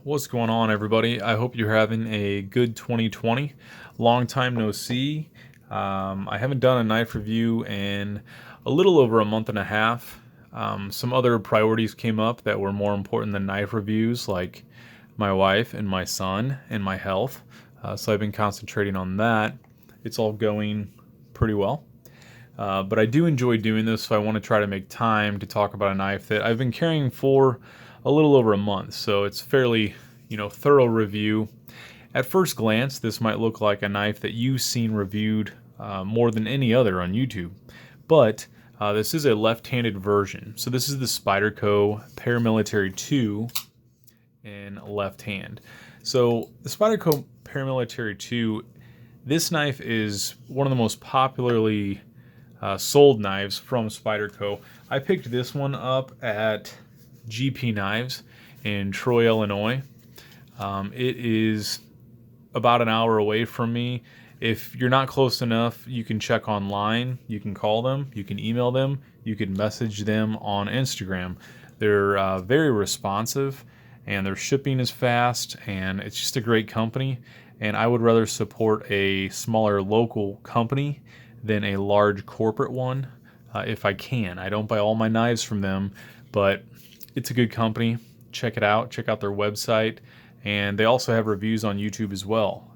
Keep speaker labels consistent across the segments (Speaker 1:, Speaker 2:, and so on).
Speaker 1: What's going on, everybody? I hope you're having a good 2020. Long time no see. I haven't done a knife review in a little over a month and a half. Some other priorities came up that were more important than knife reviews, like my wife and my son and my health. So I've been concentrating on that. It's all going pretty well. But I do enjoy doing this, so I want to try to make time to talk about a knife that I've been carrying for a little over a month. So it's fairly, thorough review. At first glance, this might look like a knife that you've seen reviewed more than any other on YouTube. But this is a left-handed version. So this is the Spyderco Paramilitary 2 in left hand. So the Spyderco Paramilitary 2, this knife is one of the most popularly sold knives from Spyderco. I picked this one up at GP Knives in Troy, Illinois. It is about an hour away from me. If you're not close enough, you can check online, you can call them, you can email them, you can message them on Instagram. They're very responsive, and their shipping is fast, and it's just a great company. And I would rather support a smaller local company than a large corporate one if I can. I don't buy all my knives from them, but it's a good company. Check it out. Check out their website. And they also have reviews on YouTube as well.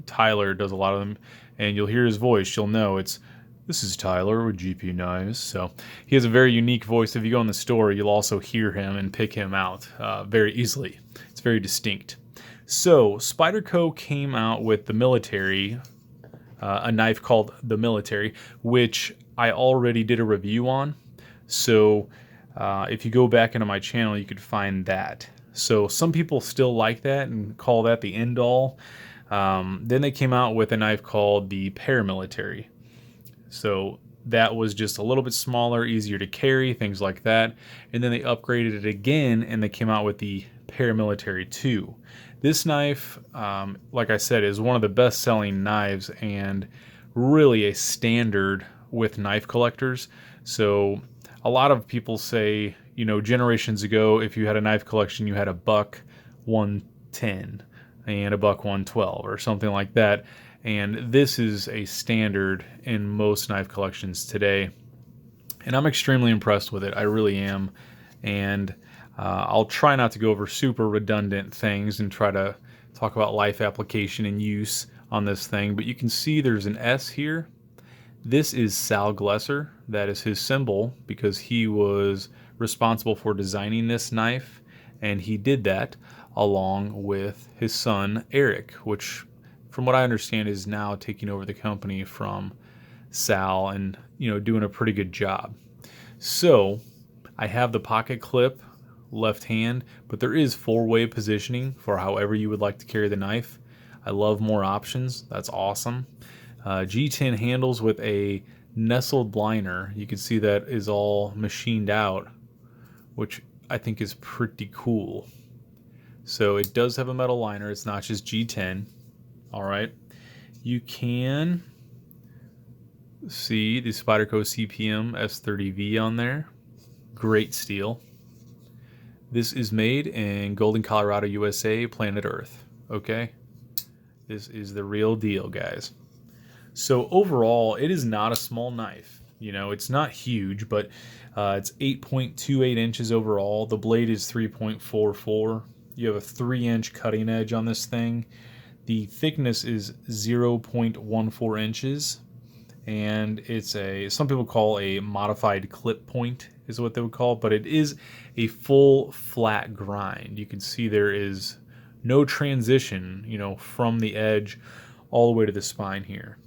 Speaker 1: Tyler does a lot of them, and you'll hear his voice. You'll know this is Tyler with GP Knives. So he has a very unique voice. If you go in the store, you'll also hear him and pick him out very easily. It's very distinct. So Spyderco came out with the military, a knife called the Military, which I already did a review on. So if you go back into my channel, you could find that. So some people still like that and call that the end all. Then they came out with a knife called the Paramilitary. So that was just a little bit smaller, easier to carry, things like that. And then they upgraded it again, and they came out with the Paramilitary 2. This knife, like I said, is one of the best-selling knives and really a standard with knife collectors. So a lot of people say, generations ago, if you had a knife collection, you had a buck 110 and a buck 112 or something like that. And this is a standard in most knife collections today. And I'm extremely impressed with it. I really am. And I'll try not to go over super redundant things and try to talk about life application and use on this thing. But you can see there's an S here. This is Sal Glesser. That is his symbol because he was responsible for designing this knife. And he did that along with his son, Eric, which, from what I understand, is now taking over the company from Sal and, doing a pretty good job. So I have the pocket clip left hand, but there is four-way positioning for however you would like to carry the knife. I love more options. That's awesome. G10 handles with a nestled liner. You can see that is all machined out, which I think is pretty cool. So it does have a metal liner. It's not just G10. All right. You can see the Spyderco CPM S30V on there. Great steel. This is made in Golden, Colorado, USA, planet Earth. Okay? This is the real deal, guys. So overall, it is not a small knife. It's not huge, but it's 8.28 inches overall. The blade is 3.44. You have a 3-inch cutting edge on this thing. The thickness is 0.14 inches. And it's some people call a modified clip point is what they would call it, but it is a full flat grind. You can see there is no transition, from the edge all the way to the spine here.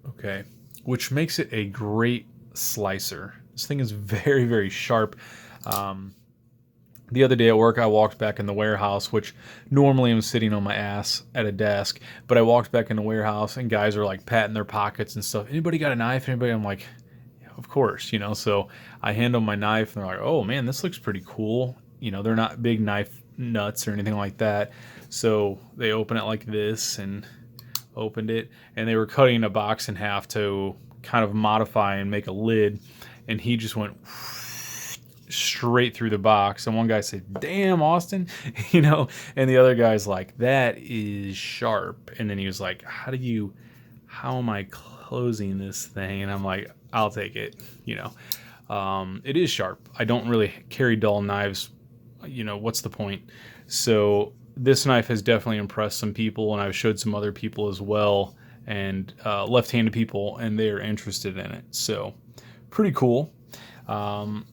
Speaker 1: Okay, which makes it a great slicer. This thing is very, very sharp. The other day at work, I walked back in the warehouse, which normally I'm sitting on my ass at a desk, but I walked back in the warehouse and guys are like patting their pockets and stuff. Anybody got a knife? Anybody? I'm like, yeah, of course, So I hand them my knife and they're like, oh man, this looks pretty cool. They're not big knife nuts or anything like that. So they open it like this and opened it, and they were cutting a box in half to kind of modify and make a lid, and he just went straight through the box. And one guy said, "Damn, Austin," you know, and the other guy's like, "That is sharp." And then he was like, how am I closing this thing? And I'm like, "I'll take it," you know. It is sharp. I don't really carry dull knives. You know, what's the point? So this knife has definitely impressed some people, and I've showed some other people as well, and left-handed people, and they are interested in it. So pretty cool. The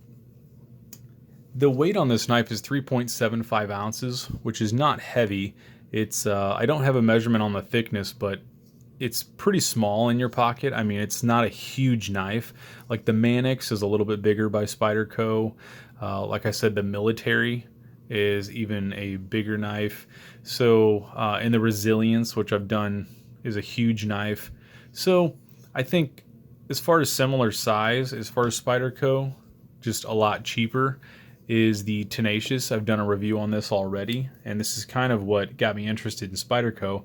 Speaker 1: weight on this knife is 3.75 ounces, which is not heavy. It's I don't have a measurement on the thickness, but it's pretty small in your pocket. I mean, it's not a huge knife. Like the Manix is a little bit bigger by Spyderco. Like I said, the Military is even a bigger knife. So, and the Resilience, which I've done, is a huge knife. So I think as far as similar size, as far as Spyderco, just a lot cheaper, is the Tenacious. I've done a review on this already, and this is kind of what got me interested in Spyderco.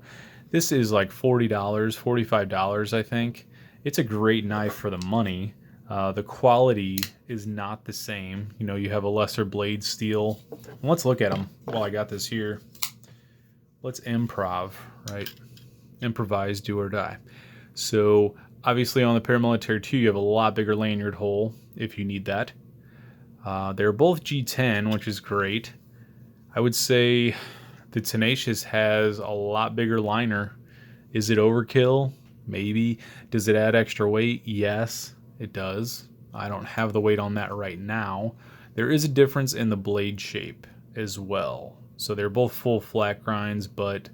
Speaker 1: This is like $40, $45, I think. It's a great knife for the money. The quality is not the same. You know, you have a lesser blade steel. And let's look at them while I got this here. Let's improv, right? Improvise, do or die. So obviously on the Paramilitary 2, you have a lot bigger lanyard hole if you need that. They're both G10, which is great. I would say the Tenacious has a lot bigger liner. Is it overkill? Maybe. Does it add extra weight? Yes, it does. I don't have the weight on that right now. There is a difference in the blade shape as well. So they're both full flat grinds, but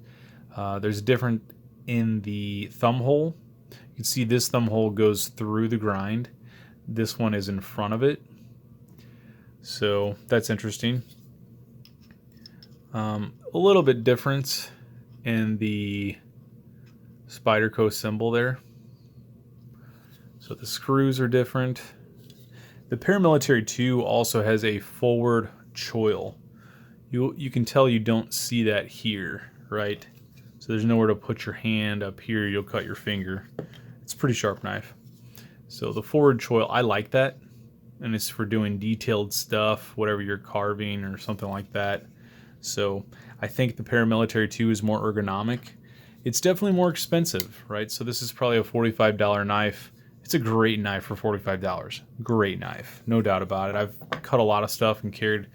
Speaker 1: there's a difference in the thumb hole. You can see this thumb hole goes through the grind. This one is in front of it. So that's interesting. A little bit difference in the Spyderco symbol there. So the screws are different. The Paramilitary 2 also has a forward choil. You can tell you don't see that here, right? So there's nowhere to put your hand up here. You'll cut your finger. It's a pretty sharp knife. So the forward choil, I like that. And it's for doing detailed stuff, whatever you're carving or something like that. So I think the Paramilitary 2 is more ergonomic. It's definitely more expensive, right? So this is probably a $45 knife. It's a great knife for $45. Great knife, no doubt about it. I've cut a lot of stuff and carried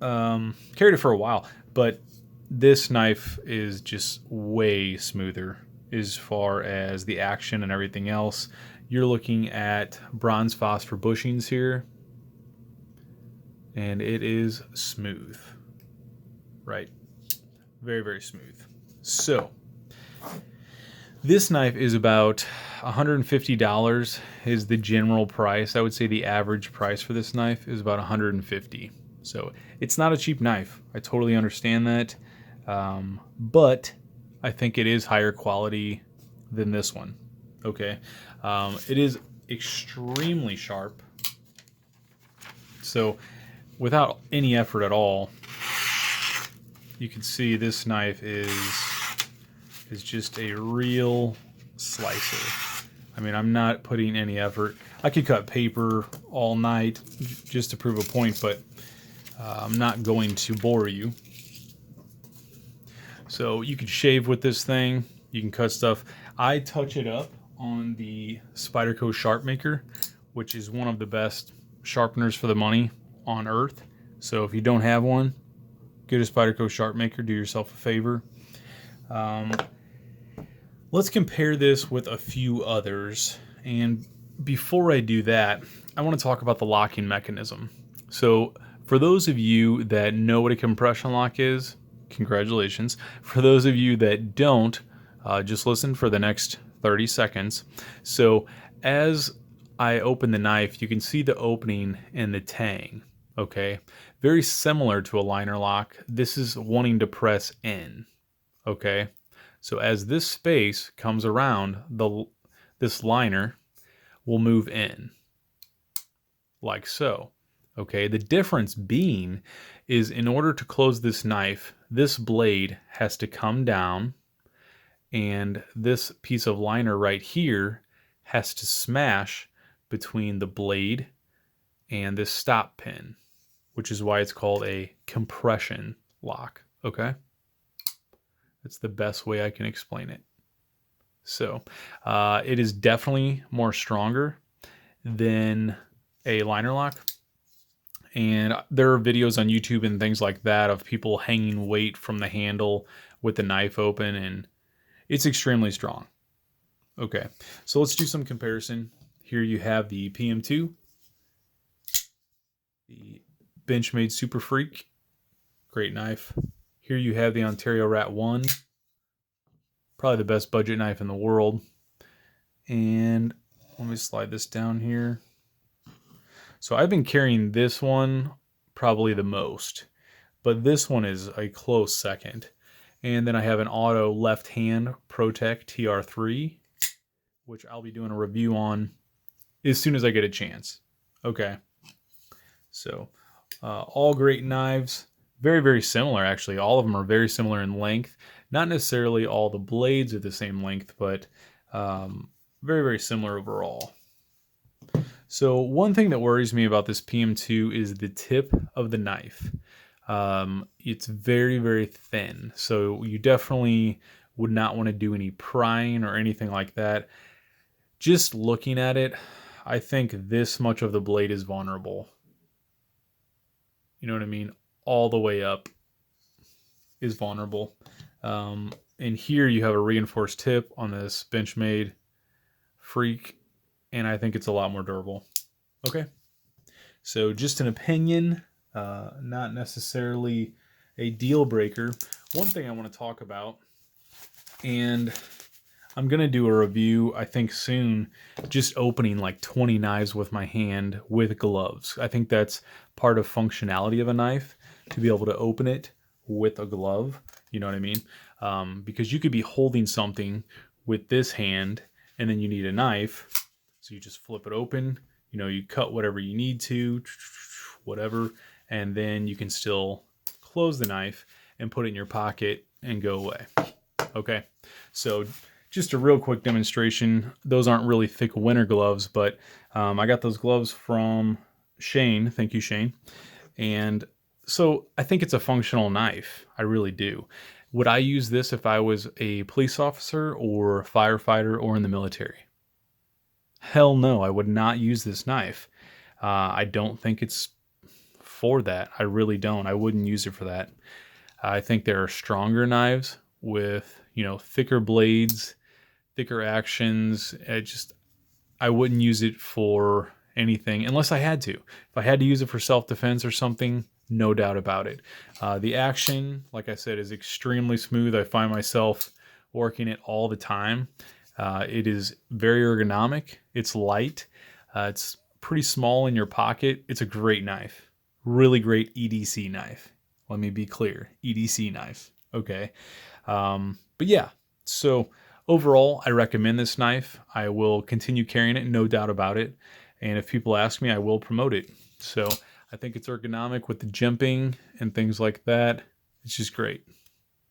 Speaker 1: it for a while, but this knife is just way smoother as far as the action and everything else. You're looking at bronze phosphor bushings here, and it is smooth, right? Very, very smooth. So this knife is about $150 is the general price. I would say the average price for this knife is about $150. So it's not a cheap knife. I totally understand that. But I think it is higher quality than this one. Okay. It is extremely sharp. So without any effort at all, you can see this knife is just a real slicer. I mean, I'm not putting any effort. I could cut paper all night just to prove a point, but I'm not going to bore you. So you could shave with this thing. You can cut stuff. I touch it up on the Spyderco Sharp Maker, which is one of the best sharpeners for the money on earth. So if you don't have one, get a Spyderco Sharp Maker. Do yourself a favor. Let's compare this with a few others. And before I do that, I want to talk about the locking mechanism. So for those of you that know what a compression lock is, congratulations. For those of you that don't, just listen for the next 30 seconds. So as I open the knife, you can see the opening in the tang, okay? Very similar to a liner lock. This is wanting to press in, okay? So as this space comes around, this liner will move in, like so. Okay, the difference being is in order to close this knife, this blade has to come down, and this piece of liner right here has to smash between the blade and this stop pin, which is why it's called a compression lock. Okay, that's the best way I can explain it. So it is definitely more stronger than a liner lock. And there are videos on YouTube and things like that of people hanging weight from the handle with the knife open, and it's extremely strong. Okay, so let's do some comparison. Here you have the PM2, the Benchmade Super Freak, great knife. Here you have the Ontario Rat 1, probably the best budget knife in the world. And let me slide this down here. So I've been carrying this one probably the most, but this one is a close second. And then I have an auto left hand ProTech TR3, which I'll be doing a review on as soon as I get a chance. Okay. So all great knives, very, very similar actually. All of them are very similar in length. Not necessarily all the blades are the same length, but very, very similar overall. So one thing that worries me about this PM2 is the tip of the knife. It's very, very thin. So you definitely would not want to do any prying or anything like that. Just looking at it, I think this much of the blade is vulnerable. You know what I mean? All the way up is vulnerable. And here you have a reinforced tip on this Benchmade Freak, and I think it's a lot more durable. Okay, so just an opinion, not necessarily a deal breaker. One thing I want to talk about, and I'm going to do a review, I think soon, just opening like 20 knives with my hand with gloves. I think that's part of functionality of a knife, to be able to open it with a glove. You know what I mean? Because you could be holding something with this hand, and then you need a knife. So you just flip it open, you know, you cut whatever you need to, whatever, and then you can still close the knife and put it in your pocket and go away. Okay, so just a real quick demonstration. Those aren't really thick winter gloves, but I got those gloves from Shane. Thank you, Shane. And so I think it's a functional knife. I really do. Would I use this if I was a police officer or a firefighter or in the military? Hell no, I would not use this knife. I don't think it's for that. I really don't. I wouldn't use it for that. I think there are stronger knives with, you know, thicker blades, thicker actions. I wouldn't use it for anything unless I had to. If I had to use it for self-defense or something, no doubt about it. The action, like I said, is extremely smooth. I find myself working it all the time. It is very ergonomic. It's light. It's pretty small in your pocket. It's a great knife. Really great EDC knife. Let me be clear. EDC knife. Okay. But yeah, so overall, I recommend this knife. I will continue carrying it, no doubt about it. And if people ask me, I will promote it. So I think it's ergonomic with the jimping and things like that. It's just great.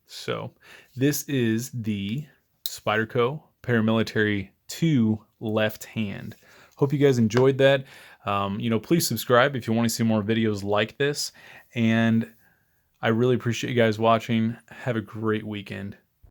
Speaker 1: So this is the Spyderco Paramilitary 2 left hand. Hope you guys enjoyed that. You know, please subscribe if you want to see more videos like this. And I really appreciate you guys watching. Have a great weekend.